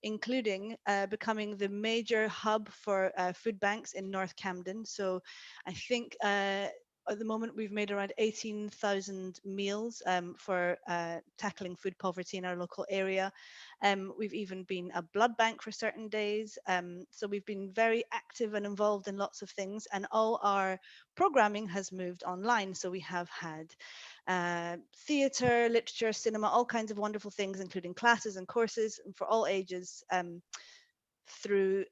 including becoming the major hub for food banks in North Camden. So I think at the moment we've made around 18,000 meals for tackling food poverty in our local area. We've even been a blood bank for certain days. So we've been very active and involved in lots of things, and all our programming has moved online. So we have had theatre, literature, cinema, all kinds of wonderful things, including classes and courses for all ages, through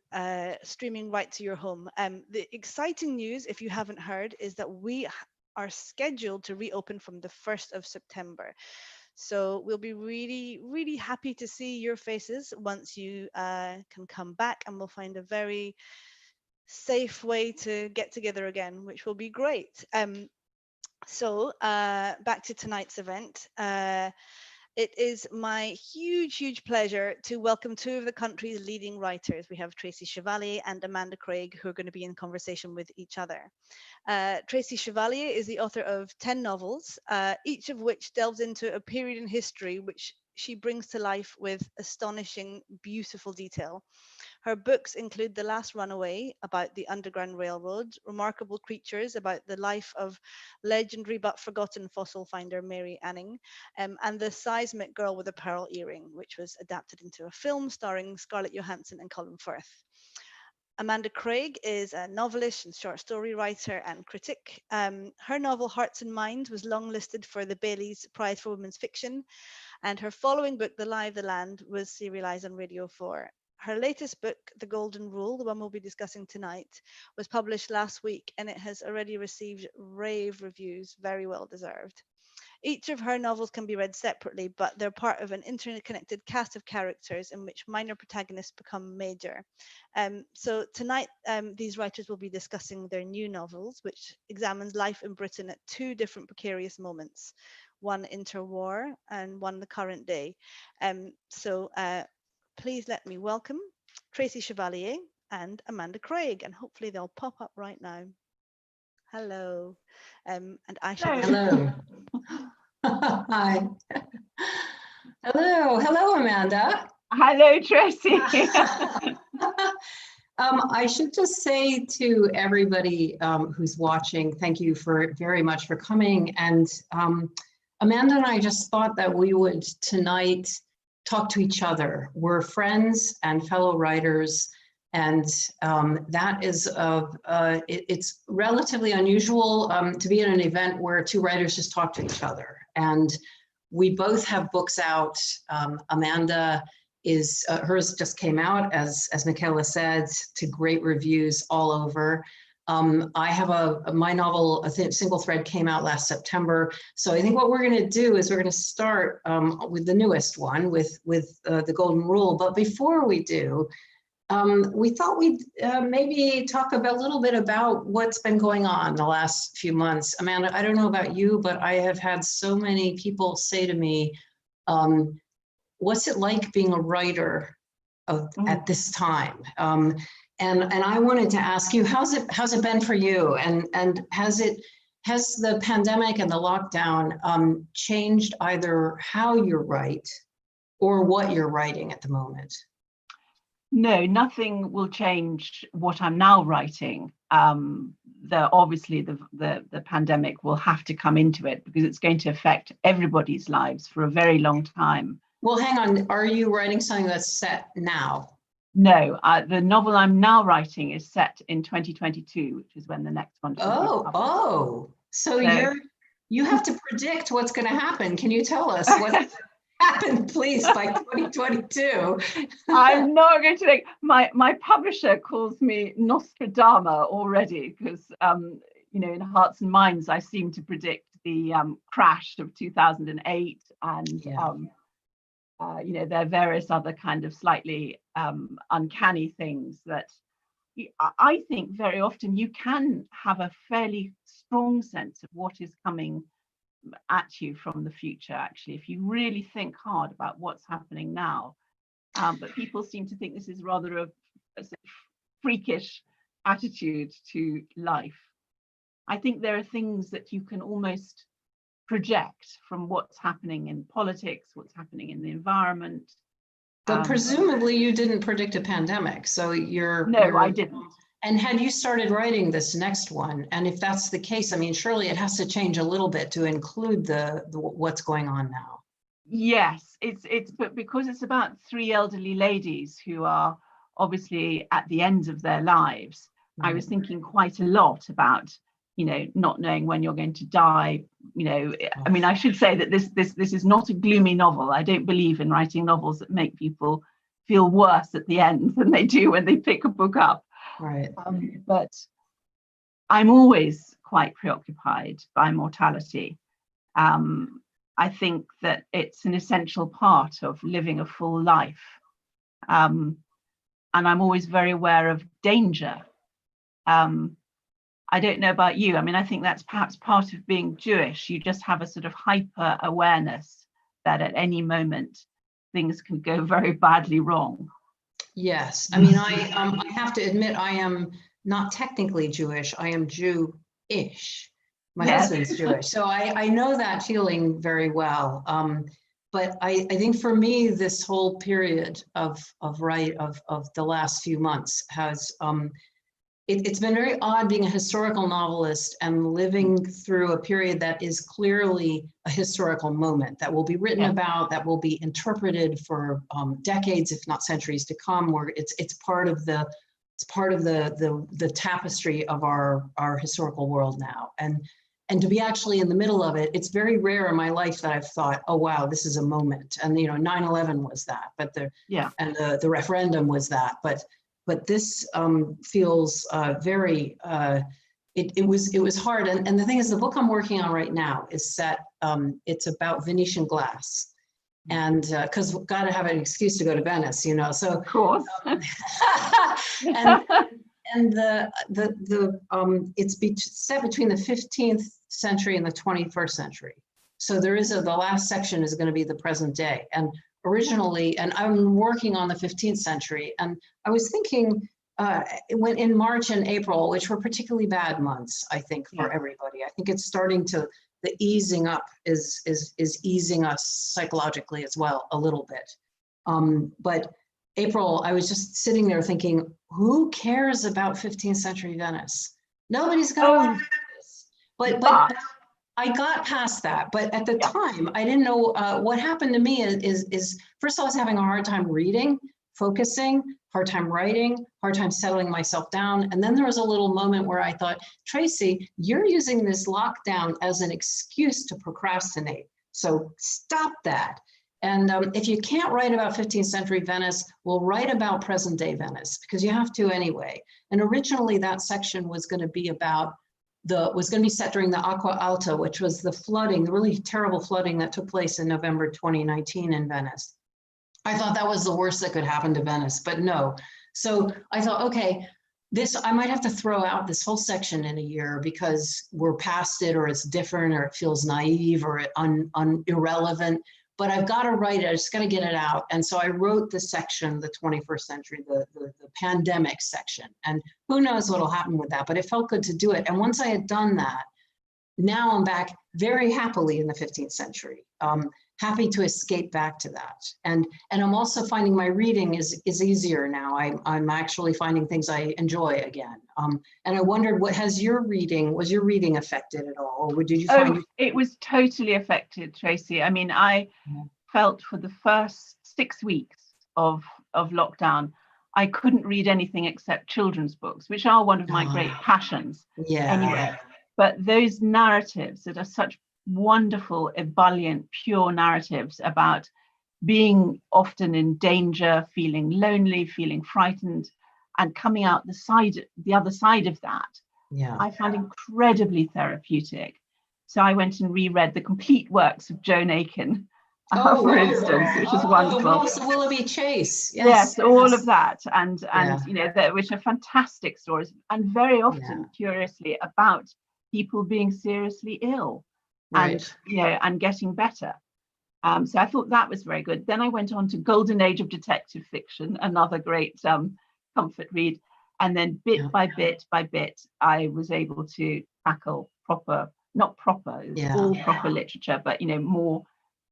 streaming right to your home. The exciting news, if you haven't heard, is that we are scheduled to reopen from the 1st of September. So we'll be really, really happy to see your faces once you can come back, and we'll find a very safe way to get together again, which will be great. So back to tonight's event. It is my huge pleasure to welcome two of the country's leading writers. We have Tracy Chevalier and Amanda Craig, who are going to be in conversation with each other. Tracy Chevalier is the author of 10 novels, each of which delves into a period in history which she brings to life with astonishing, beautiful detail. Her books include The Last Runaway, about the Underground Railroad, Remarkable Creatures, about the life of legendary but forgotten fossil finder Mary Anning, and The Seismic Girl with a Pearl Earring, which was adapted into a film starring Scarlett Johansson and Colin Firth. Amanda Craig is a novelist and short story writer and critic. Her novel Hearts and Minds was longlisted for the Bailey's Prize for Women's Fiction, and her following book, The Lie of the Land, was serialized on Radio 4. Her latest book, The Golden Rule, the one we'll be discussing tonight, was published last week, and it has already received rave reviews, very well deserved. Each of her novels can be read separately, but they're part of an interconnected cast of characters in which minor protagonists become major. So tonight, these writers will be discussing their new novels, which examines life in Britain at two different precarious moments, one interwar and one the current day. So please let me welcome Tracy Chevalier and Amanda Craig, and hopefully they'll pop up right now. Hello. And I shall. Hello. Hi. Hello, Amanda. Hello, Tracy. I should just say to everybody who's watching, thank you very much for coming. And Amanda and I just thought that we would tonight talk to each other. We're friends and fellow writers, and that is it's relatively unusual to be in an event where two writers just talk to each other. And we both have books out. Amanda is hers just came out, as Michaela said, to great reviews all over. I have my novel, A Single Thread, came out last September. So I think what we're going to do is we're going to start with the newest one, with The Golden Rule. But before we do, we thought we'd maybe talk a little bit about what's been going on the last few months. Amanda, I don't know about you, but I have had so many people say to me, what's it like being a writer at this time? And I wanted to ask you, how's it been for you? And has the pandemic and the lockdown changed either how you write or what you're writing at the moment? No, nothing will change what I'm now writing. Obviously the pandemic will have to come into it because it's going to affect everybody's lives for a very long time. Well, hang on. Are you writing something that's set now? No, the novel I'm now writing is set in 2022, which is when the next one. So you have to predict what's going to happen. Can you tell us what happened, please, by 2022? I'm not going to think. My publisher calls me Nostradama already because in Hearts and Minds I seem to predict the crash of 2008 and. Yeah. There are various other kind of slightly uncanny things that I think very often you can have a fairly strong sense of what is coming at you from the future, actually, if you really think hard about what's happening now. But people seem to think this is rather a sort of freakish attitude to life. I think there are things that you can almost project from what's happening in politics, what's happening in the environment. But presumably you didn't predict a pandemic, so No, I didn't. And had you started writing this next one? And if that's the case, I mean, surely it has to change a little bit to include the what's going on now. Yes, but because it's about three elderly ladies who are obviously at the end of their lives, I was thinking quite a lot about, not knowing when you're going to die. I mean, I should say that this is not a gloomy novel. I don't believe in writing novels that make people feel worse at the end than they do when they pick a book up. Right. But I'm always quite preoccupied by mortality. I think that it's an essential part of living a full life. And I'm always very aware of danger. I don't know about you. I mean, I think that's perhaps part of being Jewish. You just have a sort of hyper awareness that at any moment things can go very badly wrong. Yes. I mean, I have to admit, I am not technically Jewish. I am Jew-ish. My husband's Jewish. So I know that feeling very well. But I think for me, this whole period of the last few months has, it's been very odd being a historical novelist and living through a period that is clearly a historical moment that will be written about, that will be interpreted for decades, if not centuries to come, where it's part of the tapestry of our historical world now. And to be actually in the middle of it, it's very rare in my life that I've thought, oh, wow, this is a moment. And, 9/11 was that, but the referendum was that. But this feels very, it was hard. And the thing is, the book I'm working on right now is set, it's about Venetian glass. And because we've got to have an excuse to go to Venice, so. Of course. And it's set between the 15th century and the 21st century. So there is the last section is going to be the present day. And originally, and I'm working on the 15th century, and I was thinking when in March and April, which were particularly bad months, I think, for everybody. I think it's starting to, the easing up is easing us psychologically as well a little bit. But April, I was just sitting there thinking, who cares about 15th century Venice? Nobody's going to watch this. But I got past that. But at the time, I didn't know what happened to me is first of all, I was having a hard time reading, focusing, hard time writing, hard time settling myself down. And then there was a little moment where I thought, Tracy, you're using this lockdown as an excuse to procrastinate. So stop that. And if you can't write about 15th century Venice, we'll write about present day Venice, because you have to anyway. And originally that section was going to be about set during the Acqua Alta, which was the flooding, the really terrible flooding that took place in November 2019 in Venice. I thought that was the worst that could happen to Venice, but no. So I thought, okay, I might have to throw out this whole section in a year because we're past it, or it's different, or it feels naive, or irrelevant. But I've got to write it, I just got to get it out. And so I wrote the section, the 21st century, the pandemic section. And who knows what'll happen with that, but it felt good to do it. And once I had done that, now I'm back very happily in the 15th century, happy to escape back to that. And I'm also finding my reading is easier now. I'm actually finding things I enjoy again. And I wondered, was your reading affected at all? Or did you find it was totally affected, Tracy. I mean, I felt for the first 6 weeks of lockdown, I couldn't read anything except children's books, which are one of my great passions. Anyway, but those narratives that are such wonderful, ebullient, pure narratives about being often in danger, feeling lonely, feeling frightened, and coming out the other side of that, I found incredibly therapeutic. So I went and reread the complete works of Joan Aiken, for instance, which is wonderful. The Wolves of Willoughby Chase. Yes, all of that, and which are fantastic stories, and very often, curiously, about people being seriously ill, and and getting better. So I thought that was very good. Then I went on to Golden Age of Detective Fiction, another great comfort read. And then bit by bit, I was able to tackle proper literature, but more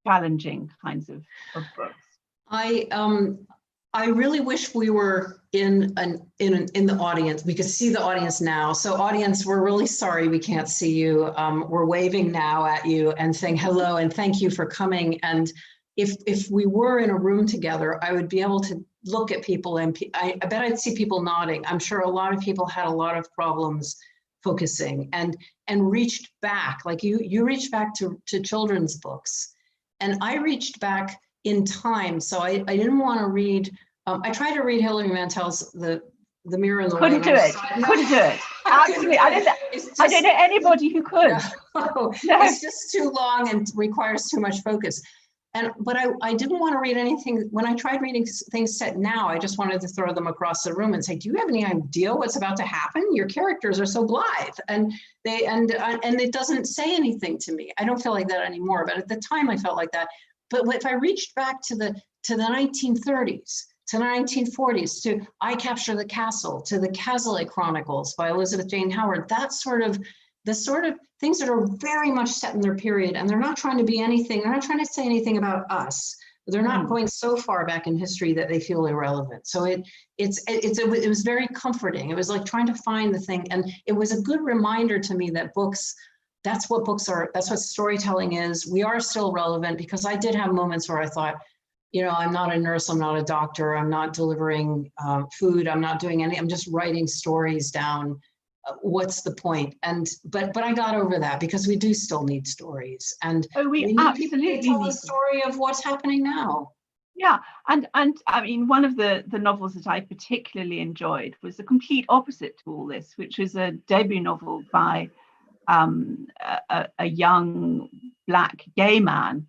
challenging kinds of books. I really wish we were in the audience. We could see the audience now. So audience, we're really sorry we can't see you. We're waving now at you and saying hello and thank you for coming. And if we were in a room together, I would be able to look at people and I bet I'd see people nodding. I'm sure a lot of people had a lot of problems focusing and reached back, like you reached back to children's books. And I reached back in time. So I didn't want to read, I tried to read Hilary Mantel's The Mirror in the Couldn't do it. Couldn't do it. Absolutely. I don't know anybody who could. No, it's just too long and requires too much focus. But I didn't want to read anything. When I tried reading things set now, I just wanted to throw them across the room and say, do you have any idea what's about to happen? Your characters are so blithe and it doesn't say anything to me. I don't feel like that anymore, but at the time I felt like that. But if I reached back to the 1930s, to the 1940s, to I Capture the Castle, to the Chavalli Chronicles by Elizabeth Jane Howard, the sort of things that are very much set in their period, and they're not trying to be anything, they're not trying to say anything about us. They're not going so far back in history that they feel irrelevant. So it was very comforting. It was like trying to find the thing, and it was a good reminder to me that books, that's what books are, that's what storytelling is. We are still relevant, because I did have moments where I thought, you know, I'm not a nurse, I'm not a doctor, I'm not delivering food, I'm not doing any, I'm just writing stories down. What's the point? But I got over that, because we do still need stories, and we need absolutely people to tell the story of what's happening now. Yeah, and I mean, one of the novels that I particularly enjoyed was the complete opposite to all this, which was a debut novel by a young Black gay man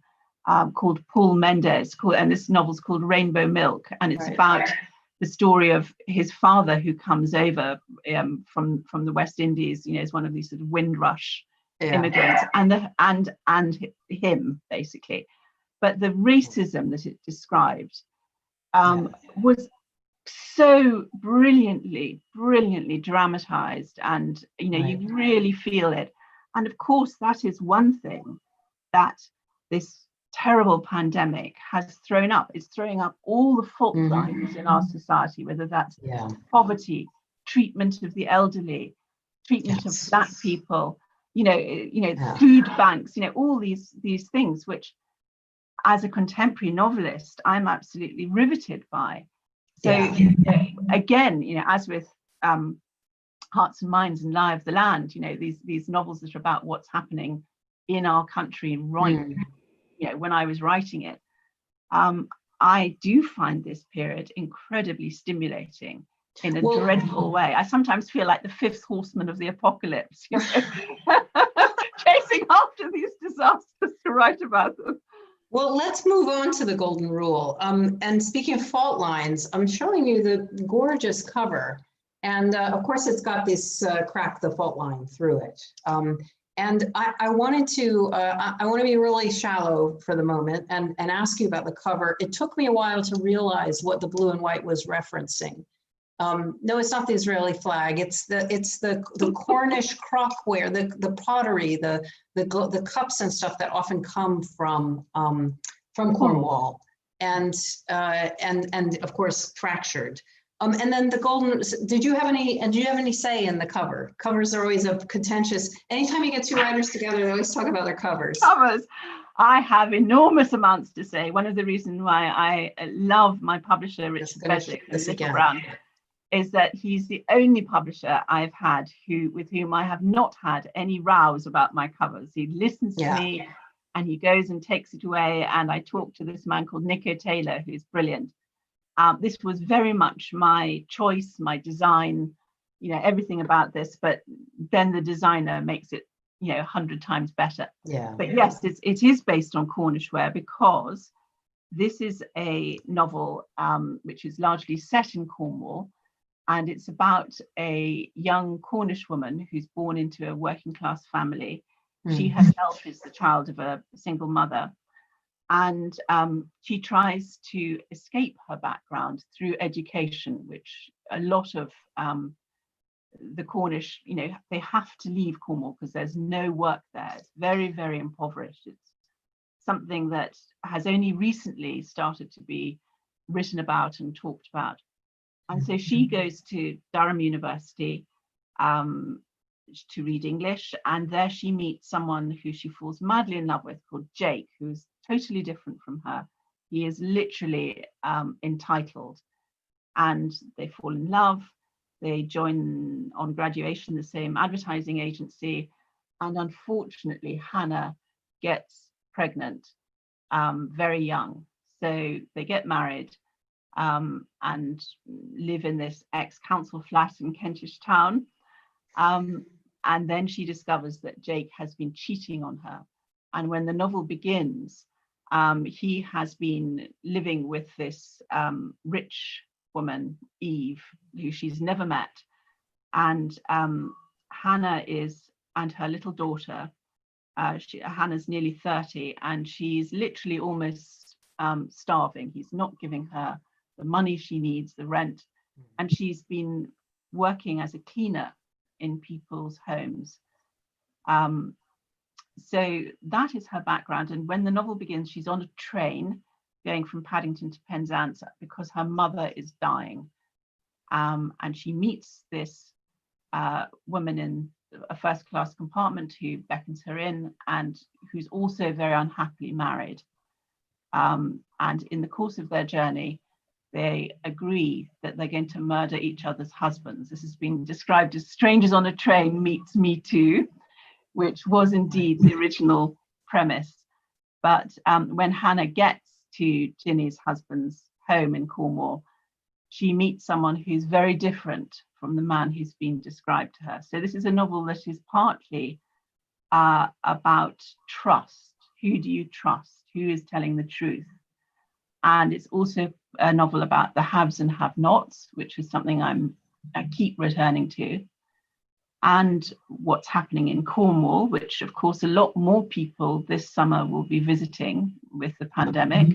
called Paul Mendes, and this novel's called Rainbow Milk, and it's about the story of his father who comes over from the West Indies, you know, is one of these sort of Windrush immigrants, and him basically. But the racism that it described was so brilliantly dramatized, and you know, you really feel it. And of course, that is one thing that this terrible pandemic has thrown up. It's throwing up all the fault lines in our society, whether that's poverty, treatment of the elderly, treatment of Black people, food banks, you know, all these things which, as a contemporary novelist, I'm absolutely riveted by. So again, you know, as with Hearts and Minds and Lie of the Land, you know, these novels that are about what's happening in our country right you know, when I was writing it, I do find this period incredibly stimulating in a dreadful way. I sometimes feel like the fifth horseman of the apocalypse, you know, chasing after these disasters to write about them. Well, let's move on to the Golden Rule. And speaking of fault lines, I'm showing you the gorgeous cover. And of course, it's got this crack the fault line through it. And I want to be really shallow for the moment and ask you about the cover. It took me a while to realize what the blue and white was referencing. No, it's not the Israeli flag. It's the Cornish crockware, the pottery, the cups and stuff that often come from Cornwall, and of course fractured. And then the golden. Do you have any say in the cover? Covers are always a contentious. Anytime you get two writers together, they always talk about their covers. I have enormous amounts to say. One of the reasons why I love my publisher, Richard Beswick, and Little Brown, is that he's the only publisher I've had with whom I have not had any rows about my covers. He listens to me, and he goes and takes it away. And I talk to this man called Nico Taylor, who's brilliant. This was very much my choice, my design, you know, everything about this. But then the designer makes it, you know, 100 times better. Yeah. But yes, it is based on Cornish ware, because this is a novel which is largely set in Cornwall, and it's about a young Cornish woman who's born into a working class family. She herself is the child of a single mother. And she tries to escape her background through education, which a lot of the Cornish, you know, they have to leave Cornwall because there's no work there. It's very, very impoverished. It's something that has only recently started to be written about and talked about. And so she goes to Durham University to read English, and there she meets someone who she falls madly in love with, called Jake, who's totally different from her. He is literally entitled, and they fall in love. They join on graduation the same advertising agency, and unfortunately Hannah gets pregnant very young. So they get married and live in this ex-council flat in Kentish Town. And then she discovers that Jake has been cheating on her. And when the novel begins, he has been living with this rich woman, Eve, who she's never met. And Hannah and her little daughter, Hannah's nearly 30, and she's literally almost starving. He's not giving her the money she needs, the rent, and she's been working as a cleaner in people's homes. So that is her background. And when the novel begins, she's on a train going from Paddington to Penzance because her mother is dying. And she meets this woman in a first-class compartment who beckons her in and who's also very unhappily married. And in the course of their journey, they agree that they're going to murder each other's husbands. This has been described as Strangers on a Train meets Me Too, which was indeed the original premise. But when Hannah gets to Ginny's husband's home in Cornwall, she meets someone who's very different from the man who's been described to her. So this is a novel that is partly about trust. Who do you trust? Who is telling the truth? And it's also a novel about the haves and have-nots, which is something I keep returning to, and what's happening in Cornwall, which of course a lot more people this summer will be visiting with the pandemic.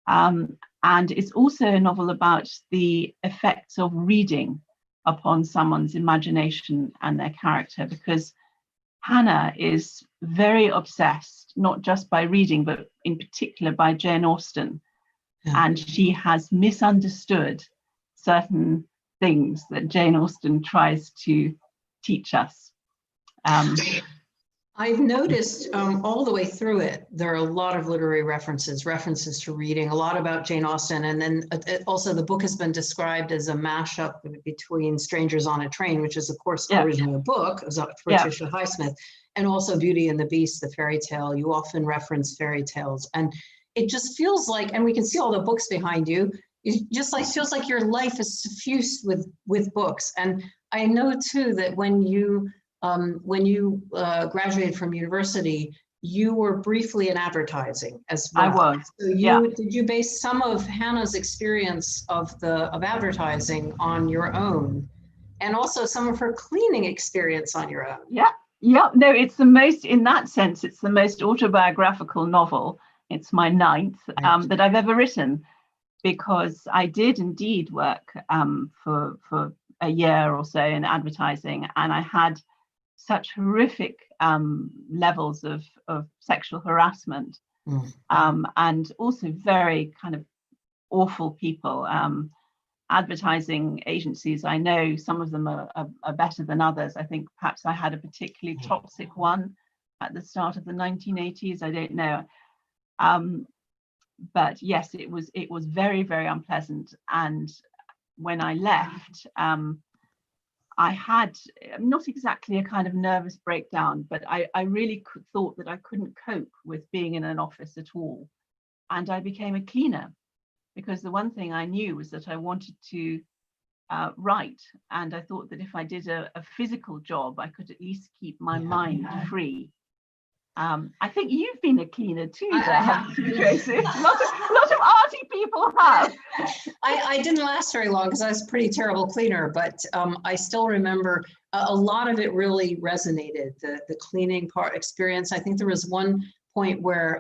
And it's also a novel about the effects of reading upon someone's imagination and their character, because Hannah is very obsessed, not just by reading, but in particular by Jane Austen. Yeah. And she has misunderstood certain things that Jane Austen tries to teach us. I've noticed all the way through it, there are a lot of literary references to reading, a lot about Jane Austen. And then also the book has been described as a mashup between Strangers on a Train, which is of course originally a book of Patricia Highsmith, and also Beauty and the Beast, the fairy tale. You often reference fairy tales. And it just feels like, and we can see all the books behind you, it just like feels like your life is suffused with books. And I know too that when you graduated from university, you were briefly in advertising as well. I was. So did you base some of Hannah's experience of advertising on your own, and also some of her cleaning experience on your own? Yeah. No, it's the most, in that sense, it's the most autobiographical novel. It's my 9th that I've ever written, because I did indeed work for a year or so in advertising, and I had such horrific levels of sexual harassment, and also very kind of awful people. Advertising agencies, I know some of them are better than others. I think perhaps I had a particularly toxic one at the start of the 1980s. I don't know. But yes, it was very, very unpleasant. And when I left, I had not exactly a kind of nervous breakdown, but I really thought that I couldn't cope with being in an office at all. And I became a cleaner, because the one thing I knew was that I wanted to write. And I thought that if I did a physical job, I could at least keep my mind free. I think you've been a cleaner too, haven't you, Tracy? Lots of arty people have. I didn't last very long because I was a pretty terrible cleaner, but I still remember a lot of it really resonated, the cleaning part experience. I think there was one point where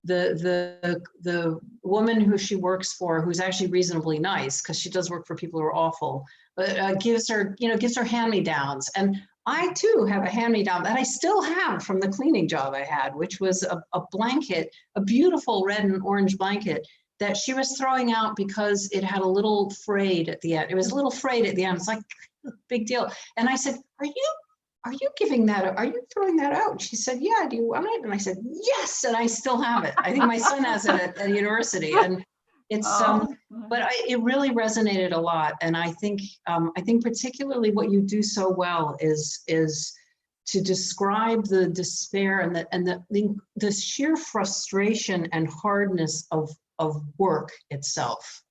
the woman who she works for, who's actually reasonably nice, because she does work for people who are awful, but gives her hand-me-downs. And I too have a hand-me-down that I still have from the cleaning job I had, which was a blanket, a beautiful red and orange blanket that she was throwing out because it had a little frayed at the end. It was a little frayed at the end. It's like, big deal. And I said, are you giving that, are you throwing that out? She said, yeah, do you want it? And I said, yes, and I still have it. I think my son has it at university, and it's, but it really resonated a lot. And I think particularly what you do so well is to describe the despair and the sheer frustration and hardness of work itself.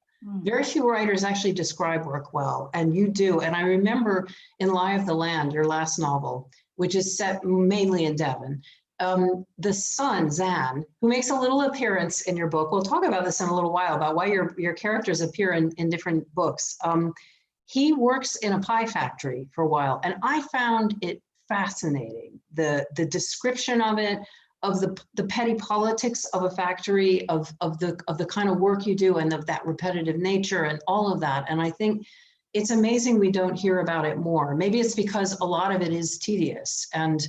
Very few writers actually describe work well, and you do. And I remember in Lie of the Land, your last novel, which is set mainly in Devon, the son, Zan, who makes a little appearance in your book, we'll talk about this in a little while, about why your characters appear in different books. He works in a pie factory for a while, and I found it fascinating, the description of it, of the petty politics of a factory, of the kind of work you do, and of that repetitive nature and all of that. And I think it's amazing we don't hear about it more. Maybe it's because a lot of it is tedious, and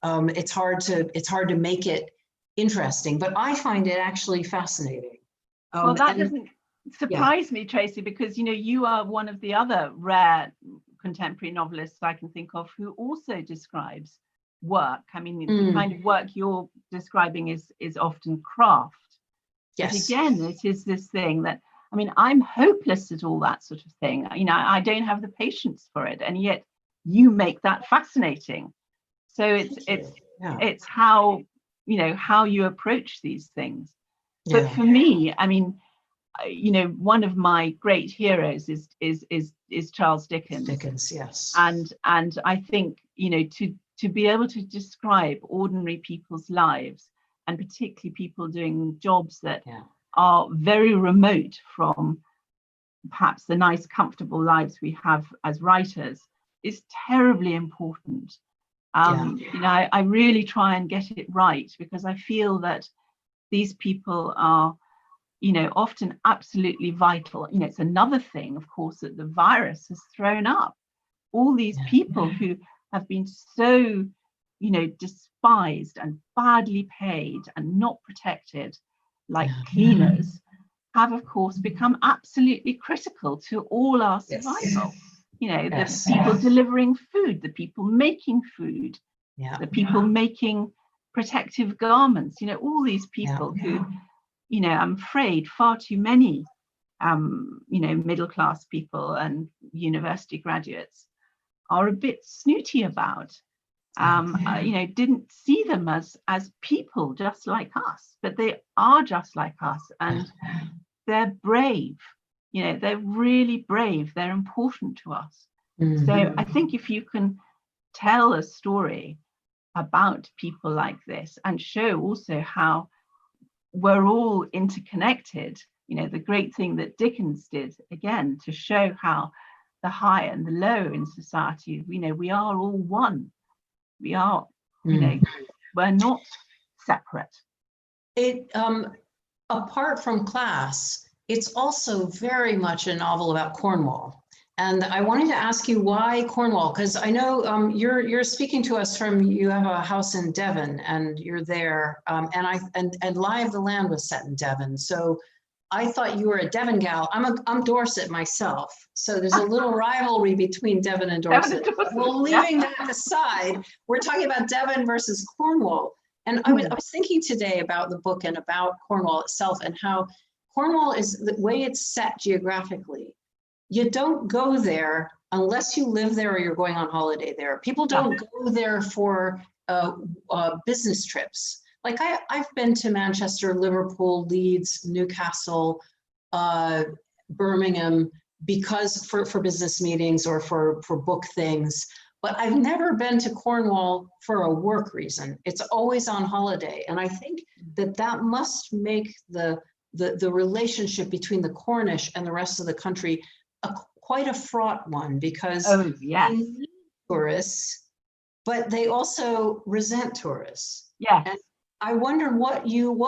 it's hard to make it interesting, but I find it actually fascinating. Well, that doesn't surprise me, Tracy, because you are one of the other rare contemporary novelists I can think of who also describes work. I mean, the kind of work you're describing is often craft. Yes. But again, it is this thing that, I mean, I'm hopeless at all that sort of thing. I don't have the patience for it, and yet you make that fascinating. So it's how how you approach these things. Yeah. But for me, I mean, one of my great heroes is Charles Dickens. Dickens, yes. And I think to be able to describe ordinary people's lives, and particularly people doing jobs that are very remote from perhaps the nice, comfortable lives we have as writers, is terribly important. I really try and get it right, because I feel that these people are, often absolutely vital. It's another thing, of course, that the virus has thrown up. All these people who have been so, despised and badly paid and not protected, like cleaners, have, of course, become absolutely critical to all our survival. The people delivering food, the people making food, the people making protective garments, all these people who, I'm afraid far too many, middle-class people and university graduates are a bit snooty about. Didn't see them as people just like us, but they are just like us, and they're brave. They're really brave. They're important to us. So I think if you can tell a story about people like this and show also how we're all interconnected, the great thing that Dickens did, again, to show how the high and the low in society, we are all one. We are, we're not separate. It, apart from class, it's also very much a novel about Cornwall. And I wanted to ask you why Cornwall, because I know you're speaking to us from, you have a house in Devon and you're there, and Lie of the Land was set in Devon. So I thought you were a Devon gal. I'm Dorset myself. So there's a little rivalry between Devon and Dorset. Well, leaving that aside, we're talking about Devon versus Cornwall. And I was thinking today about the book and about Cornwall itself, and how Cornwall is the way it's set geographically. You don't go there unless you live there or you're going on holiday there. People don't go there for business trips. Like I've been to Manchester, Liverpool, Leeds, Newcastle, Birmingham, because for business meetings or for book things. But I've never been to Cornwall for a work reason. It's always on holiday. And I think that must make the relationship between the Cornish and the rest of the country quite a fraught one, because they need tourists, but they also resent tourists. Yeah. And I wonder what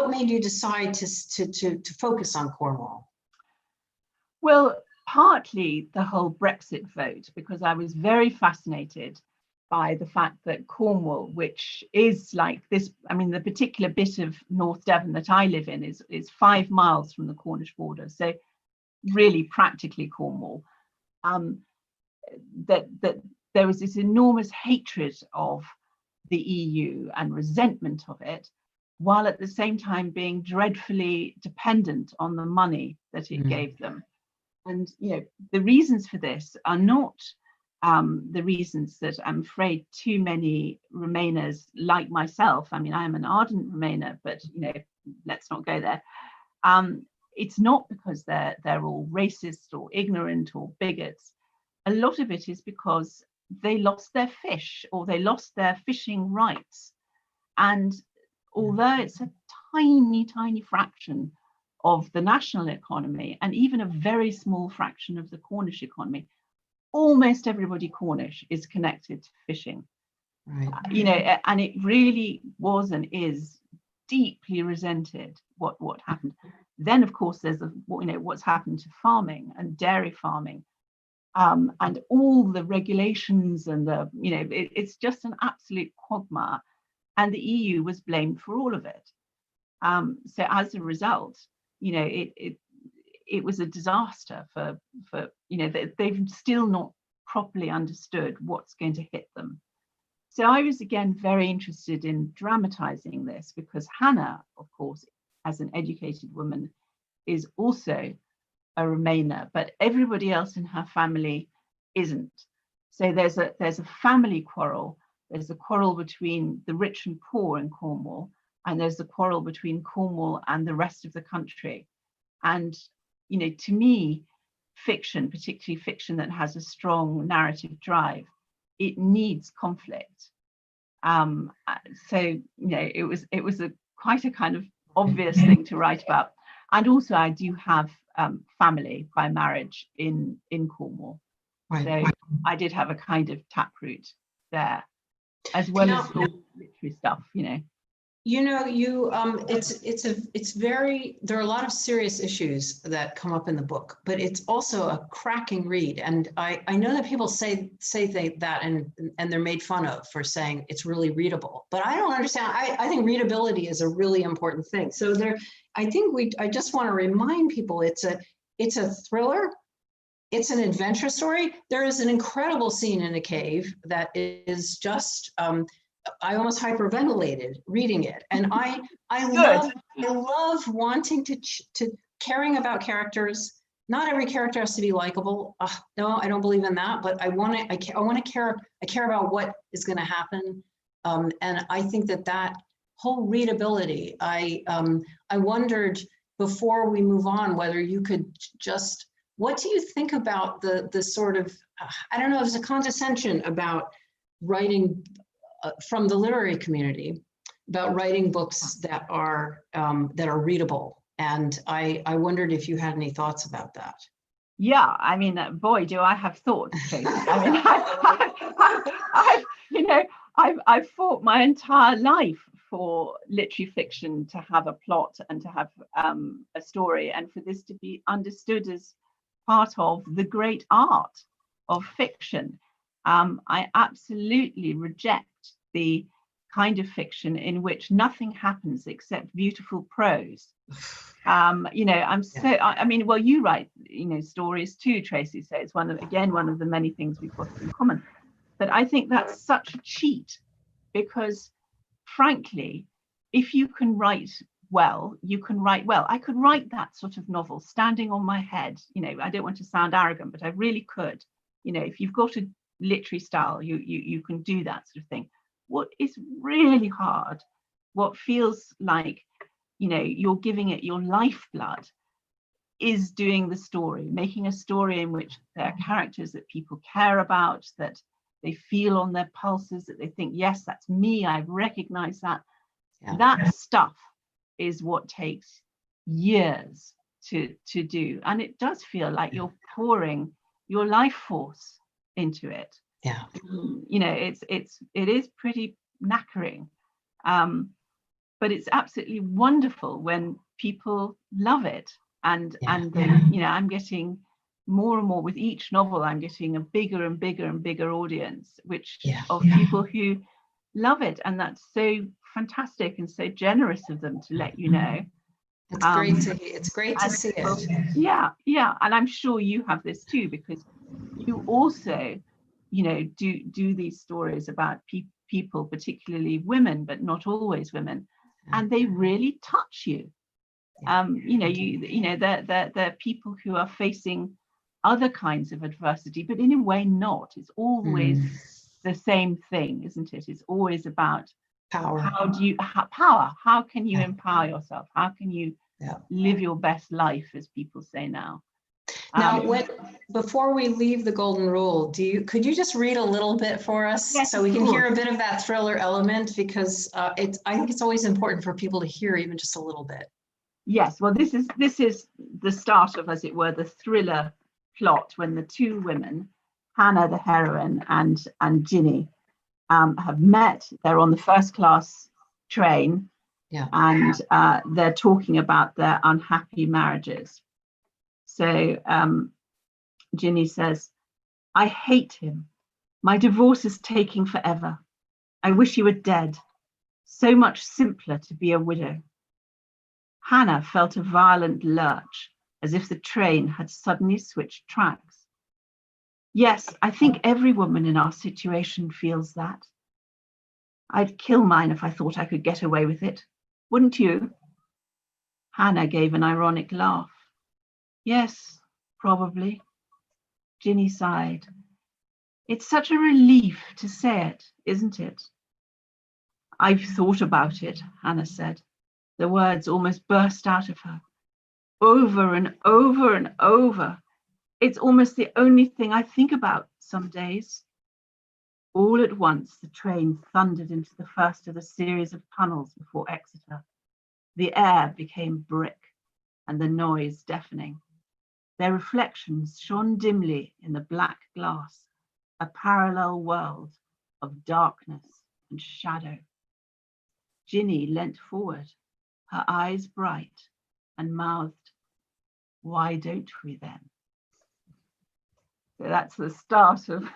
made you decide to focus on Cornwall? Well, partly the whole Brexit vote, because I was very fascinated by the fact that Cornwall, which is like this, I mean, the particular bit of North Devon that I live in is 5 miles from the Cornish border, so really practically Cornwall. That there was this enormous hatred of the EU and resentment of it, while at the same time being dreadfully dependent on the money that it gave them. And the reasons for this are not the reasons that I'm afraid too many Remainers like myself, I mean, I am an ardent Remainer, but let's not go there. It's not because they're all racist or ignorant or bigots. A lot of it is because they lost their fish, or they lost their fishing rights. And although it's a tiny fraction of the national economy, and even a very small fraction of the Cornish economy, almost everybody Cornish is connected to fishing. Right. And it really was and is deeply resented what happened. Then, of course, there's what's happened to farming and dairy farming, and all the regulations and it's just an absolute quagmire, and the EU was blamed for all of it. So as a result, it was a disaster for they've still not properly understood what's going to hit them. So I was again very interested in dramatizing this, because Hannah, of course, as an educated woman, is also a Remainer, but everybody else in her family isn't. So there's a family quarrel. There's a quarrel between the rich and poor in Cornwall, and there's a quarrel between Cornwall and the rest of the country. And to me, fiction, particularly fiction that has a strong narrative drive, it needs conflict. So it was quite a kind of obvious thing to write about. And also I do have family by marriage in Cornwall. Right. So I did have a kind of taproot there, as well as all literary stuff, it's very, there are a lot of serious issues that come up in the book, but it's also a cracking read. And I know that people say that and they're made fun of for saying it's really readable, but I don't understand. I think readability is a really important thing. So I just want to remind people it's a thriller. It's an adventure story. There is an incredible scene in a cave that is just, I almost hyperventilated reading it, and I love wanting to caring about characters. Not every character has to be likable. No, I don't believe in that. But I want to care. I care about what is going to happen, and I think that whole readability. I wondered before we move on whether you could just. What do you think about the sort of I don't know, there's a condescension about writing. From the literary community about writing books that are readable, and I wondered if you had any thoughts about that. Yeah, I mean, boy, do I have thoughts, Tracy. I mean, I've fought my entire life for literary fiction to have a plot and to have a story, and for this to be understood as part of the great art of fiction. I absolutely reject the kind of fiction in which nothing happens except beautiful prose. I'm so, I mean, well, you write, stories too, Tracy, so it's one of the many things we've got in common. But I think that's such a cheat, because frankly, if you can write well, you can write well. I could write that sort of novel standing on my head. I don't want to sound arrogant, but I really could. If you've got a literary style, you can do that sort of thing. What is really hard, what feels like, you're giving it your lifeblood, is doing the story, making a story in which there are characters that people care about, that they feel on their pulses, that they think, yes, that's me, I recognize that. Yeah. That stuff is what takes years to do. And it does feel like you're pouring your life force into it. Yeah. It is pretty knackering, but it's absolutely wonderful when people love it, and then I'm getting more and more with each novel, I'm getting a bigger and bigger and bigger audience, which of Yeah. people who love it. And that's so fantastic and so generous of them to let you know. It's great to hear. It's great to see it. Yeah, yeah. And I'm sure you have this too, because you also, you know, do these stories about people, particularly women, but not always women, and they really touch you. You know, they're people who are facing other kinds of adversity, but in a way not. It's always the same thing, isn't it? It's always about Power. How can you empower yourself? How can you live your best life, as people say now? Now, before we leave the golden rule, could you just read a little bit for us, yes, so we can hear a bit of that thriller element, because I think it's always important for people to hear even just a little bit. Yes, well, this is the start of, as it were, the thriller plot, when the two women, Hannah, the heroine, and Ginny, have met. They're on the first class train, and they're talking about their unhappy marriages. So Ginny says, "I hate him. My divorce is taking forever. I wish he were dead. So much simpler to be a widow." Hannah felt a violent lurch, as if the train had suddenly switched tracks. "Yes, I think every woman in our situation feels that. I'd kill mine if I thought I could get away with it. Wouldn't you?" Hannah gave an ironic laugh. "Yes, probably." Ginny sighed. "It's such a relief to say it, isn't it?" "I've thought about it," Hannah said. The words almost burst out of her. "Over and over and over. It's almost the only thing I think about some days." All at once, the train thundered into the first of a series of tunnels before Exeter. The air became brick and the noise deafening. Their reflections shone dimly in the black glass, a parallel world of darkness and shadow. Ginny leant forward, her eyes bright, and mouthed, "Why don't we then?" So that's the start of.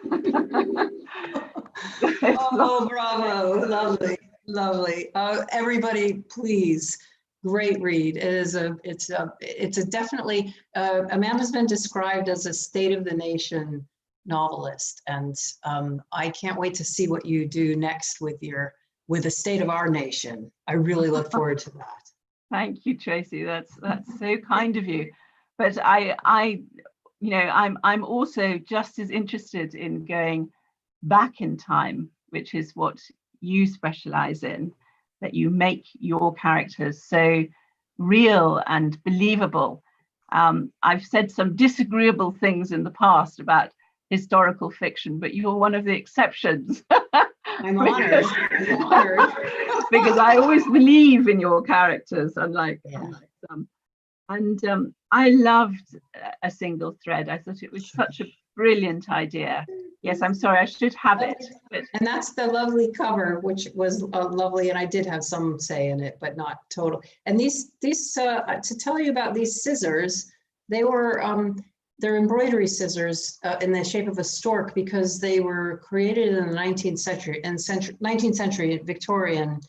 Oh, bravo! Lovely, lovely. Everybody, please, great read. It's a definitely. Amanda's been described as a state of the nation novelist, and I can't wait to see what you do next with the state of our nation. I really look forward to that. Thank you, Tracy. That's so kind of you. But I you know, I'm also just as interested in going back in time, which is what you specialize in, that you make your characters so real and believable. I've said some disagreeable things in the past about historical fiction, but you're one of the exceptions. I'm honored. I'm honored. Because I always believe in your characters, unlike some. And I loved A Single Thread. I thought it was such a brilliant idea. Yes, I'm sorry, I should have it. But... And that's the lovely cover, which was lovely, and I did have some say in it, but not total. And these to tell you about these scissors, they were they're embroidery scissors in the shape of a stork, because they were created in the 19th century. In 19th century Victorian,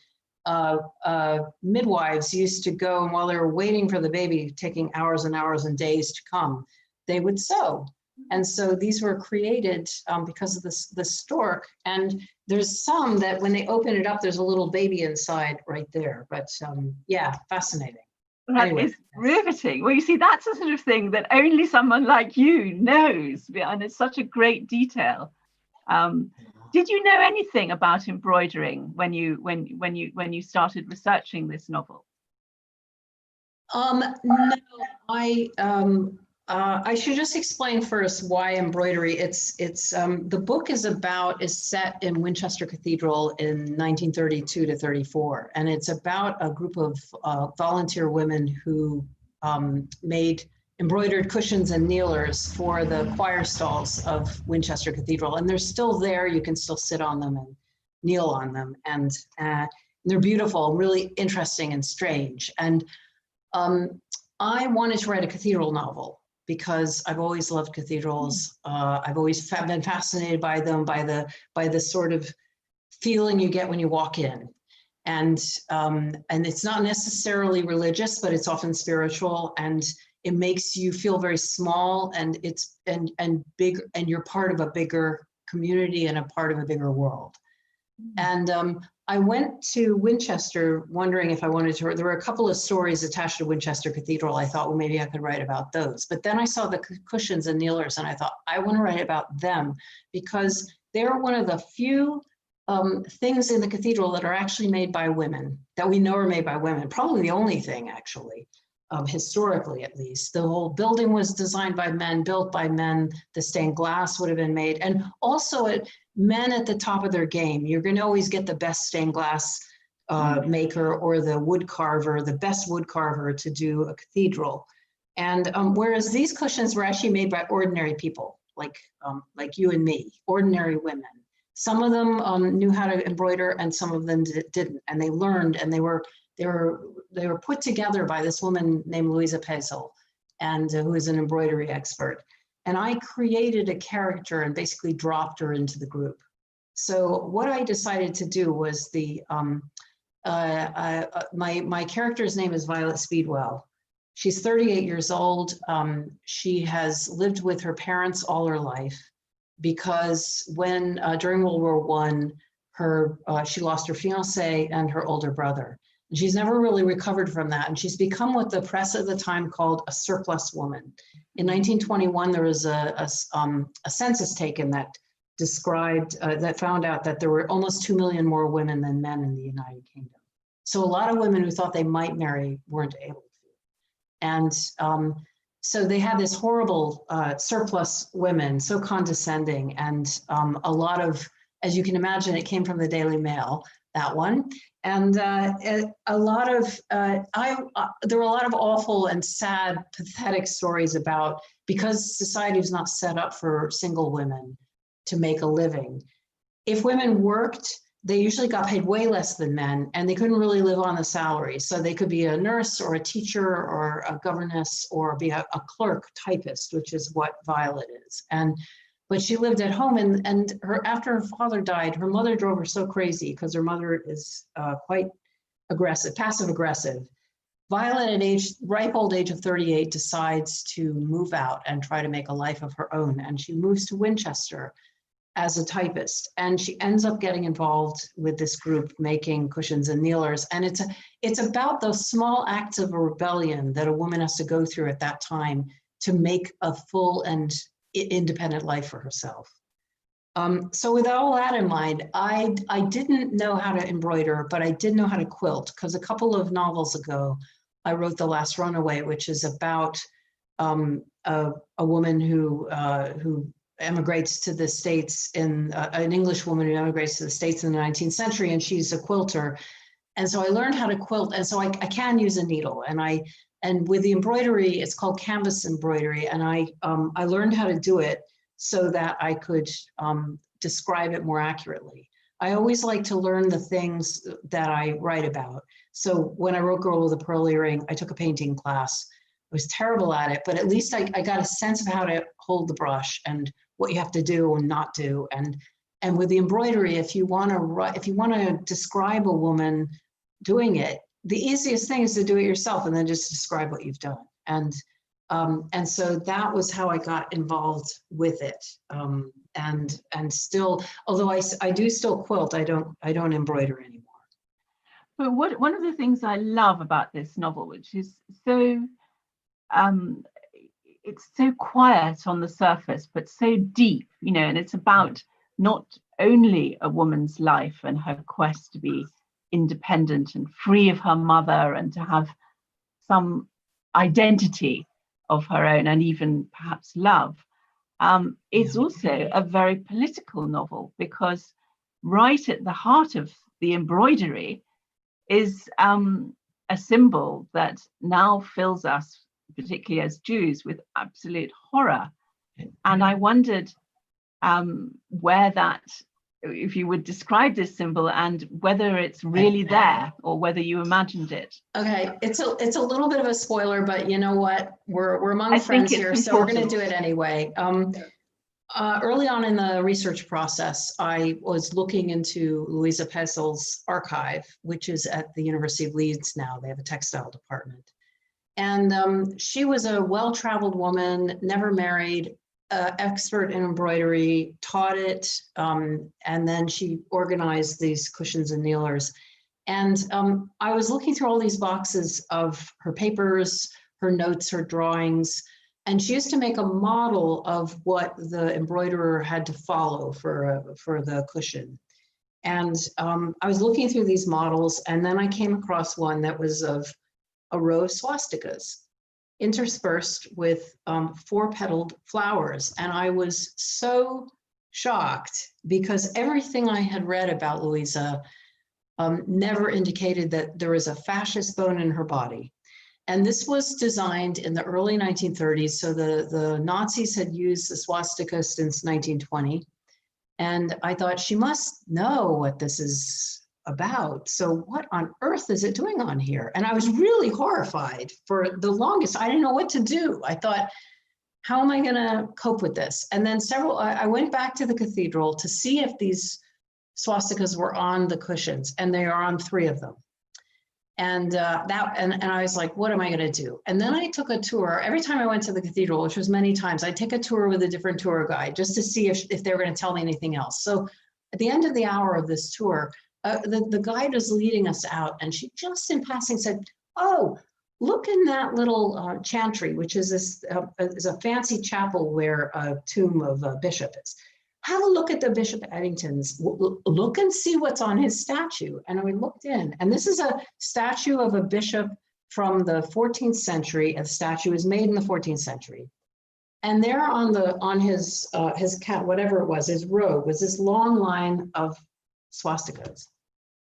midwives used to go, and while they were waiting for the baby, taking hours and hours and days to come, they would sew. And so these were created because of the stork. And there's some that when they open it up, there's a little baby inside right there. But yeah, fascinating. That is riveting. Well, you see, that's the sort of thing that only someone like you knows, and it's such a great detail. Did you know anything about embroidering when you started researching this novel? No, I should just explain first why embroidery. It's the book is set in Winchester Cathedral in 1932 to 34, and it's about a group of volunteer women who made embroidered cushions and kneelers for the choir stalls of Winchester Cathedral, and they're still there. You can still sit on them and kneel on them, and they're beautiful, really interesting and strange. And I wanted to write a cathedral novel, because I've always loved cathedrals. I've always been fascinated by them, by the sort of feeling you get when you walk in. And it's not necessarily religious, but it's often spiritual, and it makes you feel very small, and big, and you're part of a bigger community and a part of a bigger world. And I went to Winchester wondering if I wanted to. There were a couple of stories attached to Winchester Cathedral. I thought, well, maybe I could write about those. But then I saw the cushions and kneelers, and I thought, I want to write about them, because they're one of the few things in the cathedral that are actually made by women, that we know are made by women. Probably the only thing, actually, historically at least. The whole building was designed by men, built by men. The stained glass would have been made. And also men at the top of their game. You're going to always get the best stained glass maker, or the wood carver, the best wood carver to do a cathedral. And whereas these cushions were actually made by ordinary people, like you and me, ordinary women. Some of them knew how to embroider, and some of them didn't. And they learned, and they were put together by this woman named Louisa Pezel, and who is an embroidery expert. And I created a character and basically dropped her into the group. So what I decided to do was my character's name is Violet Speedwell. She's 38 years old. She has lived with her parents all her life, because when during World War I, she lost her fiance and her older brother. And she's never really recovered from that. And she's become what the press at the time called a surplus woman. In 1921, there was a census taken that described, that found out that there were almost 2 million more women than men in the United Kingdom. So a lot of women who thought they might marry weren't able to. And so they had this horrible surplus women, so condescending, and a lot of, as you can imagine, it came from the Daily Mail, that one. And there were a lot of awful and sad, pathetic stories about, because society was not set up for single women to make a living. If women worked, they usually got paid way less than men, and they couldn't really live on the salary. So they could be a nurse or a teacher or a governess, or be a clerk, typist, which is what Violet is. But she lived at home, and after her father died, her mother drove her so crazy, because her mother is quite aggressive, passive aggressive. Violet, at ripe old age of 38, decides to move out and try to make a life of her own. And she moves to Winchester as a typist, and she ends up getting involved with this group making cushions and kneelers. And it's about those small acts of a rebellion that a woman has to go through at that time to make a full and independent life for herself. So with all that in mind, I didn't know how to embroider, but I did know how to quilt, because a couple of novels ago, I wrote The Last Runaway, which is about a woman who emigrates to the States, an English woman who emigrates to the States in the 19th century, and she's a quilter. And so I learned how to quilt, and so I can use a needle, and with the embroidery, it's called canvas embroidery, and I learned how to do it so that I could describe it more accurately. I always like to learn the things that I write about. So when I wrote Girl with a Pearl Earring, I took a painting class. I was terrible at it, but at least I got a sense of how to hold the brush and what you have to do and not do. And with the embroidery, if you want to describe a woman doing it, the easiest thing is to do it yourself and then just describe what you've done. And so that was how I got involved with it. And still, although I do still quilt, I don't embroider anymore. But one of the things I love about this novel, which is so it's so quiet on the surface, but so deep, and it's about not only a woman's life and her quest to be independent and free of her mother and to have some identity of her own and even perhaps love. It's also a very political novel, because right at the heart of the embroidery is a symbol that now fills us, particularly as Jews, with absolute horror. And I wondered where that if you would describe this symbol and whether it's really there or whether you imagined it. Okay, it's a little bit of a spoiler, but you know what? We're among friends here, so we're going to do it anyway. Early on in the research process, I was looking into Louisa Pezel's archive, which is at the University of Leeds now. They have a textile department. And she was a well-traveled woman, never married, expert in embroidery, taught it, and then she organized these cushions and kneelers. And I was looking through all these boxes of her papers, her notes, her drawings, and she used to make a model of what the embroiderer had to follow for the cushion. And I was looking through these models, and then I came across one that was of a row of swastikas interspersed with 4-petaled flowers. And I was so shocked because everything I had read about Louisa never indicated that there was a fascist bone in her body. And this was designed in the early 1930s. So the Nazis had used the swastika since 1920. And I thought, she must know what this is about. So what on earth is it doing on here? And I was really horrified for the longest. I didn't know what to do. I thought, how am I going to cope with this? And then I went back to the cathedral to see if these swastikas were on the cushions, and they are on 3 of them. And I was like, what am I going to do? And then I took a tour. Every time I went to the cathedral, which was many times, I'd take a tour with a different tour guide just to see if they were going to tell me anything else. So at the end of the hour of this tour, the guide was leading us out, and she just in passing said, oh, look in that little chantry, which is is a fancy chapel where a tomb of a bishop is. Have a look at the Bishop Eddington's, look and see what's on his statue. And we looked in, and this is a statue of a bishop from the 14th century. A statue is made in the 14th century. And there on his cap, whatever it was, his robe, was this long line of swastikas.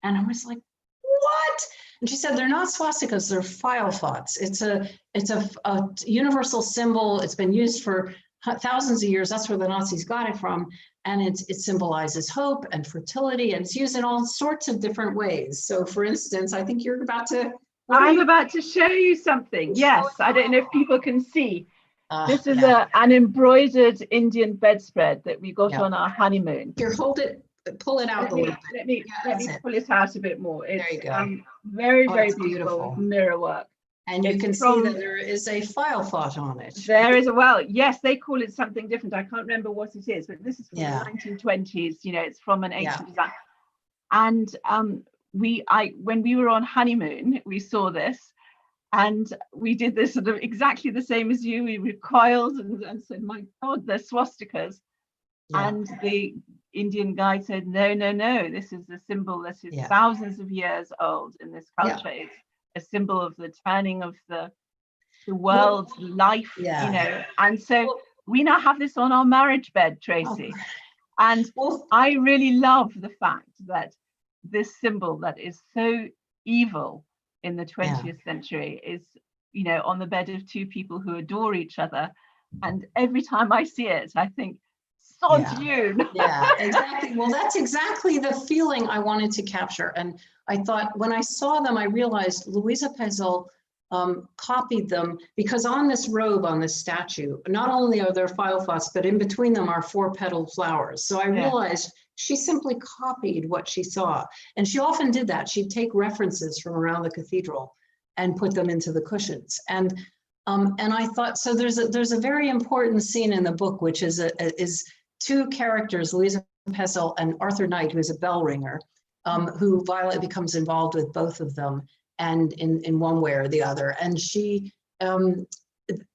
And I was like, what? And she said, they're not swastikas, they're file thoughts. It's a universal symbol. It's been used for thousands of years. That's where the Nazis got it from. And it symbolizes hope and fertility, and it's used in all sorts of different ways. So for instance, I think you're about to... I'm about to show you something. Yes, I don't know if people can see. This is an embroidered Indian bedspread that we got on our honeymoon. Here, hold it, pull it out a little bit. Let me pull it out a bit more. It's, there you go. Very, very beautiful mirror work. And you can see that there is a file thought on it. There is yes, they call it something different. I can't remember what it is, but this is from the 1920s. You know, it's from an ancient design. And when we were on honeymoon, we saw this, and we did this sort of exactly the same as you. We recoiled and said, "My God, they're swastikas." Yeah. And the Indian guide said, "No, no, no. This is a symbol that is thousands of years old in this culture. It's a symbol of the turning of the world's life, you know." And so we now have this on our marriage bed, Tracy. And I really love the fact that this symbol that is so evil in the 20th century is, you know, on the bed of 2 people who adore each other. And every time I see it, I think, sod you. Yeah, exactly. Well, that's exactly the feeling I wanted to capture. And I thought, when I saw them, I realized Louisa Pezel copied them, because on this robe, on this statue, not only are there file thoughts, but in between them are 4-petaled flowers. So I realized she simply copied what she saw. And she often did that. She'd take references from around the cathedral and put them into the cushions. And I thought, so there's a very important scene in the book, which is 2 characters, Louisa Pezel and Arthur Knight, who is a bell ringer, who Violet becomes involved with both of them, and in one way or the other. And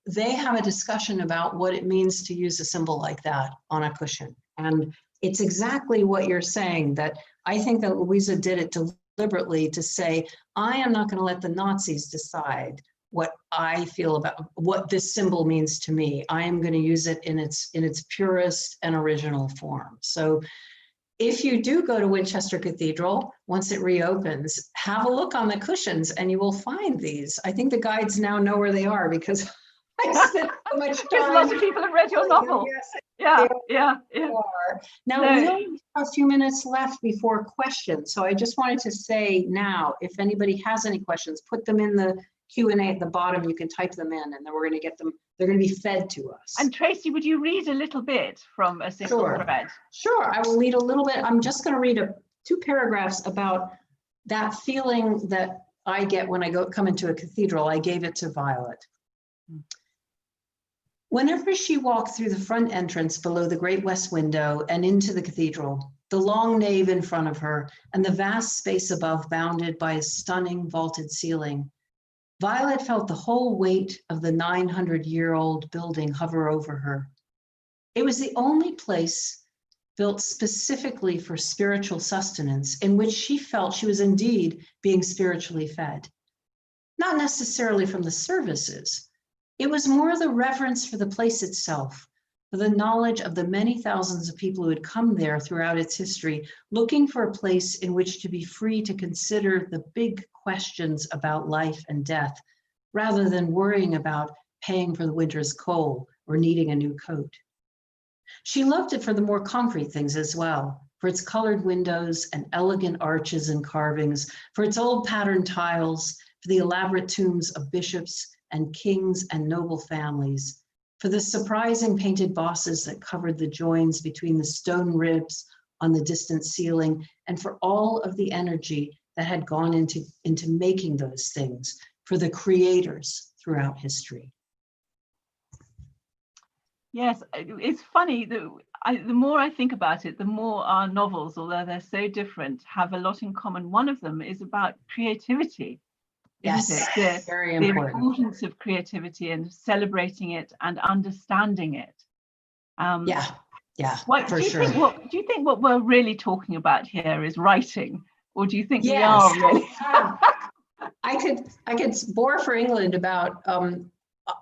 they have a discussion about what it means to use a symbol like that on a cushion. And it's exactly what you're saying, that I think that Louisa did it deliberately to say, I am not going to let the Nazis decide what I feel about what this symbol means to me. I am going to use it in its purest and original form. So if you do go to Winchester Cathedral, once it reopens, have a look on the cushions and you will find these. I think the guides now know where they are, because I spent so much time. Because lots of people have read your novel. Yes, Yeah. Now, we only have a few minutes left before questions. So I just wanted to say now, if anybody has any questions, put them in the Q&A at the bottom. You can type them in, and then we're going to get them. They're going to be fed to us. And Tracy, would you read a little bit from a single thread? Sure, I will read a little bit. I'm just going to read two paragraphs about that feeling that I get when I come into a cathedral. I gave it to Violet. Whenever she walked through the front entrance below the great west window and into the cathedral, the long nave in front of her and the vast space above bounded by a stunning vaulted ceiling, Violet felt the whole weight of the 900-year-old building hover over her. It was the only place built specifically for spiritual sustenance in which she felt she was indeed being spiritually fed. Not necessarily from the services. It was more the reverence for the place itself, for the knowledge of the many thousands of people who had come there throughout its history, looking for a place in which to be free to consider the big questions about life and death, rather than worrying about paying for the winter's coal or needing a new coat. She loved it for the more concrete things as well, for its colored windows and elegant arches and carvings, for its old patterned tiles, for the elaborate tombs of bishops and kings and noble families, for the surprising painted bosses that covered the joins between the stone ribs on the distant ceiling, and for all of the energy that had gone into making those things, for the creators throughout history. Yes, it's funny that the more I think about it, the more our novels, although they're so different, have a lot in common. One of them is about creativity. Yes, very important. important. The importance of creativity and celebrating it and understanding it. For sure. Do you think what we're really talking about here is writing, or do you think we Yes. are really? I could bore for England about.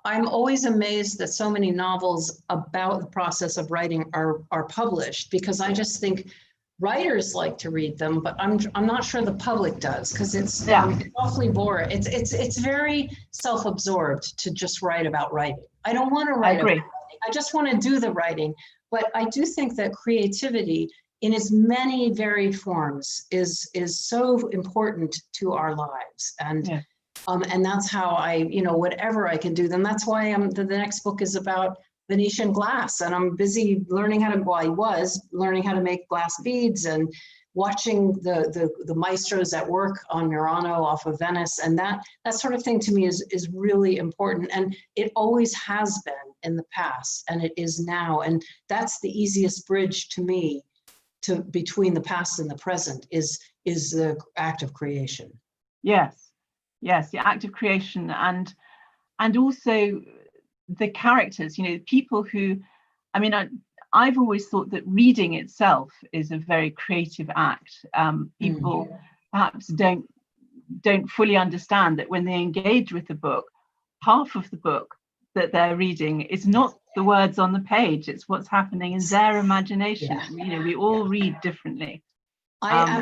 I'm always amazed that so many novels about the process of writing are published, because I just think writers like to read them, but I'm not sure the public does, because it's awfully boring. It's very self-absorbed to just write about writing. I don't want to write about writing. I just want to do the writing. But I do think that creativity in its many varied forms is so important to our lives. And that's how I, whatever I can do, then that's why the next book is about Venetian glass, and I'm busy learning how to, I was learning how to make glass beads and watching the maestros at work on Murano off of Venice, and that sort of thing to me is really important, and it always has been in the past, and it is now, and that's the easiest bridge to me to between the past and the present is the act of creation. Yes, the act of creation, and also the characters, people who, I've always thought that reading itself is a very creative act. People perhaps don't fully understand that when they engage with the book, half of the book that they're reading is not the words on the page, it's what's happening in their imagination. We all read differently. I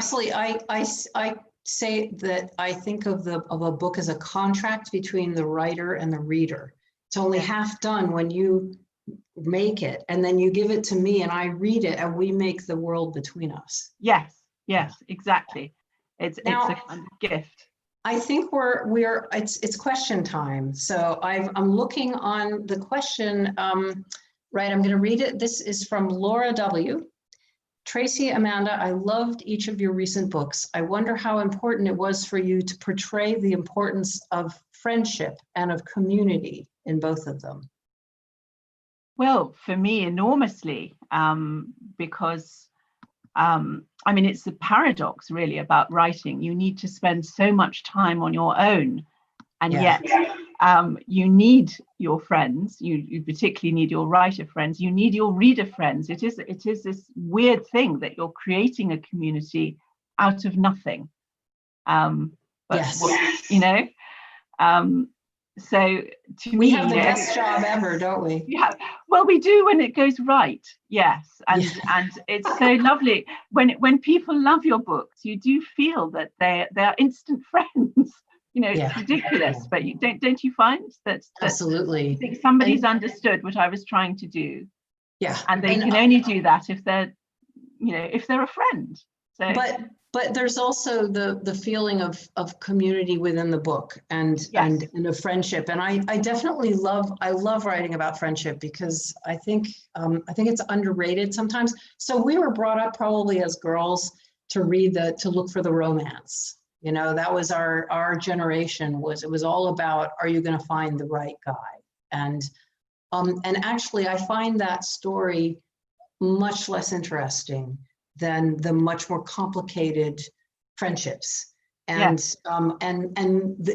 say that I think of a book as a contract between the writer and the reader. It's only half done when you make it, and then you give it to me and I read it, and we make the world between us. Yes, exactly. It's a kind of gift. I think it's question time. So I'm looking on the question, right, I'm going to read it. This is from Laura W. Tracy, Amanda, I loved each of your recent books. I wonder how important it was for you to portray the importance of friendship and of community in both of them. Well, for me, enormously, because it's the paradox really about writing. You need to spend so much time on your own, and yet you need your friends. You particularly need your writer friends. You need your reader friends. It is this weird thing that you're creating a community out of nothing. So to me, we have the best job ever, don't we? Yeah, well, we do when it goes right. Yes, and it's so lovely when people love your books. You do feel that they're instant friends. You know, it's ridiculous, but don't you find that Absolutely. I think somebody's understood what I was trying to do. Yeah. And they can only do that if they're, you know, if they're a friend. So but there's also the feeling of community within the book and a friendship. And I definitely love writing about friendship, because I think it's underrated sometimes. So we were brought up probably as girls to look for the romance. You know, that was our generation, it was all about, are you going to find the right guy? And actually I find that story much less interesting than the much more complicated friendships. And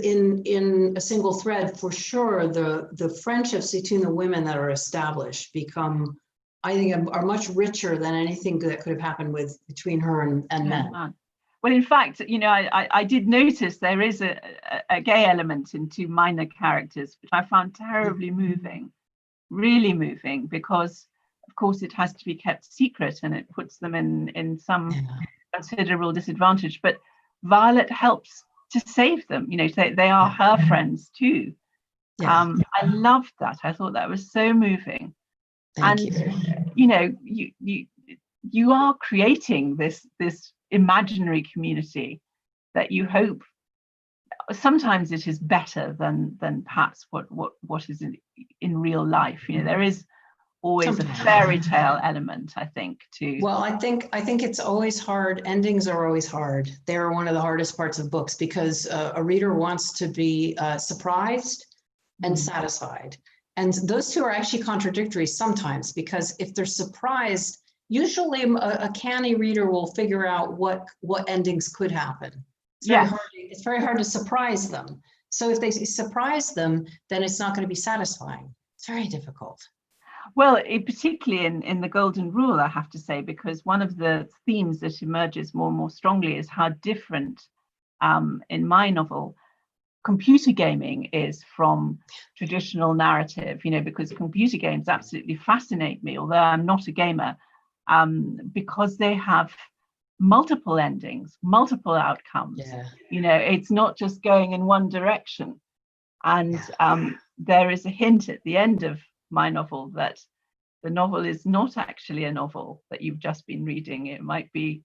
in a single thread, for sure, the friendships between the women that are established become, I think, are much richer than anything that could have happened between her and men. Well, in fact, you know, I did notice there is a gay element in two minor characters, which I found terribly moving, really moving, because of course it has to be kept secret and it puts them in some considerable disadvantage. But Violet helps to save them. You know, they are her friends too. I loved that. I thought that was so moving. Thank you. You know, you are creating this imaginary community that you hope sometimes it is better than perhaps what is in real life. You know, there is always a fairy tale element, I think, too. Well, I think it's always hard. Endings are always hard. They're one of the hardest parts of books, because a reader wants to be surprised and satisfied. And those two are actually contradictory sometimes, because if they're surprised, usually a canny reader will figure out what endings could happen. It's very hard to surprise them. So if they surprise them, then it's not going to be satisfying. It's very difficult. Well, particularly in the Golden Rule, I have to say, because one of the themes that emerges more and more strongly is how different, in my novel, computer gaming is from traditional narrative, you know, because computer games absolutely fascinate me, although I'm not a gamer, because they have multiple endings, multiple outcomes. You know, it's not just going in one direction. And there is a hint at the end of my novel that the novel is not actually a novel that you've just been reading. It might be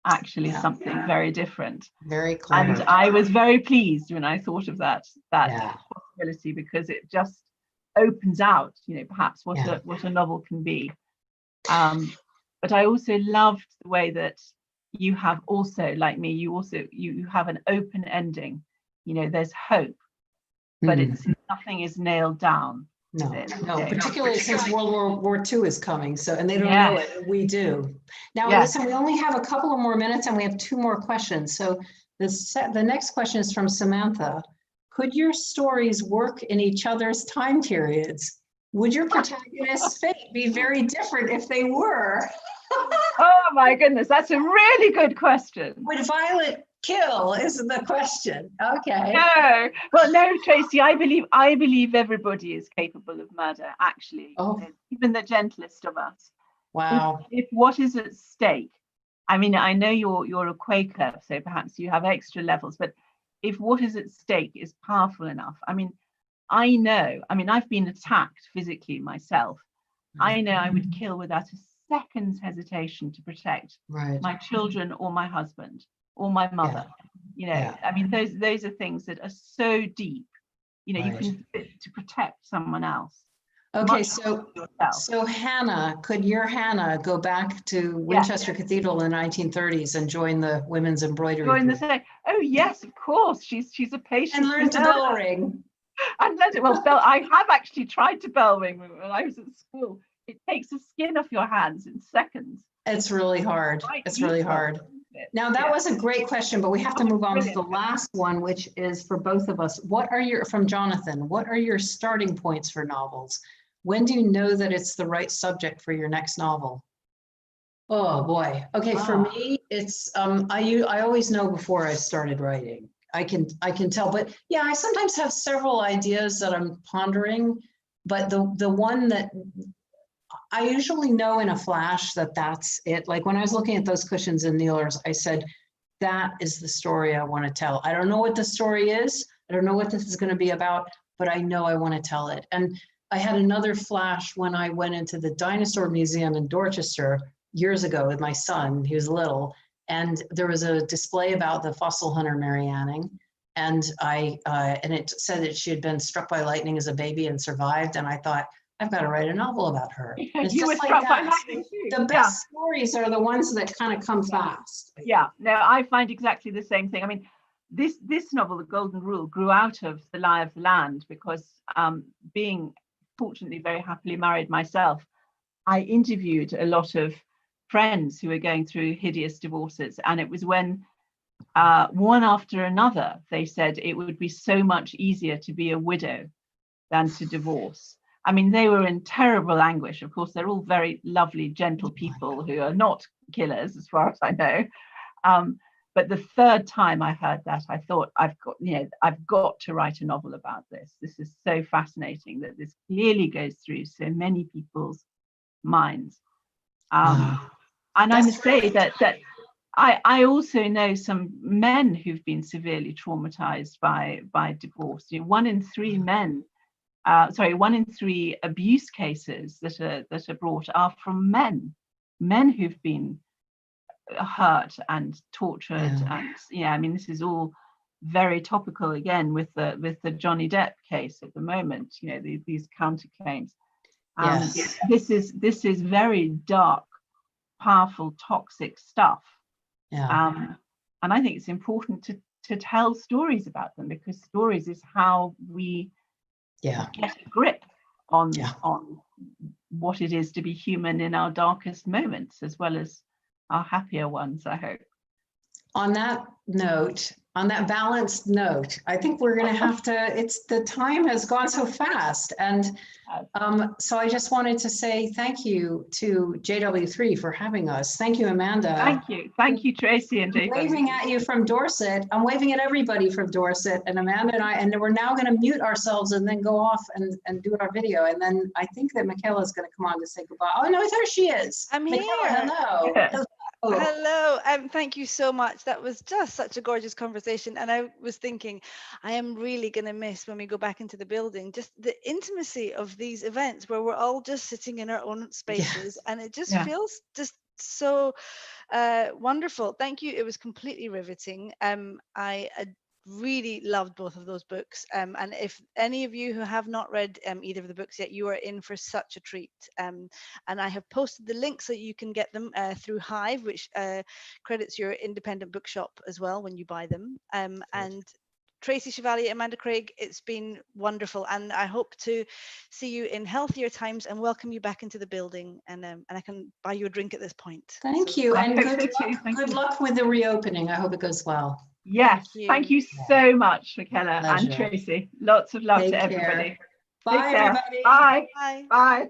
actually something very different. Very clever. And I was very pleased when I thought of that possibility, because it just opens out, you know, perhaps what a novel can be. But I also loved the way that you have also, like me, you have an open ending. You know, there's hope, but nothing is nailed down. No, particularly since World War II is coming. So, and they don't know it. We do. Now, listen, we only have a couple of more minutes and we have 2 more questions. So the next question is from Samantha. Could your stories work in each other's time periods? Would your protagonist's fate be very different if they were? Oh my goodness, that's a really good question. Would Violet kill is the question. Okay. No, well, no, Tracy, I believe everybody is capable of murder, actually. Oh. Even the gentlest of us. Wow. If what is at stake, I mean, I know you're a Quaker, so perhaps you have extra levels, but if what is at stake is powerful enough, I mean, I've been attacked physically myself. I know I would kill without a second's hesitation to protect my children or my husband or my mother. You know, I mean, those are things that are so deep, you know, you can to protect someone else. Okay, so Hannah, could your Hannah go back to Winchester Cathedral in the 1930s and join the women's embroidery group? Oh yes, of course. She's a patient. And learn to bell ring. I have actually tried to bell ring when I was at school. It takes the skin off your hands in seconds. It's really hard. It's really hard. Now that was a great question, but we have to move on to the last one, which is for both of us. From Jonathan, what are your starting points for novels? When do you know that it's the right subject for your next novel? Oh boy. Okay, for me, it's I always know before I started writing. I can tell, but yeah, I sometimes have several ideas that I'm pondering, but the one that I usually know in a flash that's it. Like when I was looking at those cushions in Nealers, I said, that is the story I want to tell. I don't know what the story is. I don't know what this is going to be about, but I know I want to tell it. And I had another flash when I went into the Dinosaur Museum in Dorchester years ago with my son. He was little, and there was a display about the fossil hunter Mary Anning, and and it said that she had been struck by lightning as a baby and survived. And I thought, I've got to write a novel about her. It's You were just like struck by that. lightning too. The best stories are the ones that kind of come fast. Yeah, no, I find exactly the same thing. I mean, this novel, The Golden Rule, grew out of The Lie of the Land because being fortunately very happily married myself, I interviewed a lot of friends who were going through hideous divorces, and it was when one after another they said it would be so much easier to be a widow than to divorce. I mean, they were in terrible anguish. Of course, they're all very lovely, gentle people who are not killers, as far as I know. But the third time I heard that, I thought, I've got to write a novel about this. This is so fascinating that this clearly goes through so many people's minds. And I must say that I also know some men who've been severely traumatized by divorce. You know, 1 in 3 men. 1 in 3 abuse cases that are brought are from men who've been hurt and tortured. And I mean, this is all very topical again with the Johnny Depp case at the moment. You know, these counterclaims. This is very dark, powerful, toxic stuff. And I think it's important to tell stories about them, because stories is how we get a grip on what it is to be human in our darkest moments, as well as our happier ones, I hope. On that note, on that balanced note, I think we're going to have to, the time has gone so fast. And so I just wanted to say thank you to JW3 for having us. Thank you, Amanda. Thank you. Thank you, Tracy and JW. Waving at you from Dorset. I'm waving at everybody from Dorset, and Amanda and I, and we're now going to mute ourselves and then go off and do our video. And then I think that Michaela is going to come on to say goodbye. Oh, no, there she is. I'm Michaela, here. hello. Yeah. Hello, thank you so much. That was just such a gorgeous conversation. And I was thinking, I am really going to miss, when we go back into the building, just the intimacy of these events where we're all just sitting in our own spaces. And it just feels just so wonderful. Thank you. It was completely riveting. I really loved both of those books. And if any of you who have not read either of the books yet, you are in for such a treat. And I have posted the link so you can get them through Hive, which credits your independent bookshop as well when you buy them. And Tracy Chevalier, Amanda Craig, it's been wonderful. And I hope to see you in healthier times and welcome you back into the building. And I can buy you a drink at this point. Thank you. And good luck with the reopening. I hope it goes well. Yes, thank you so much, Michaela and Tracy. Lots of love to everybody. Bye, everybody. Bye. Bye. Bye.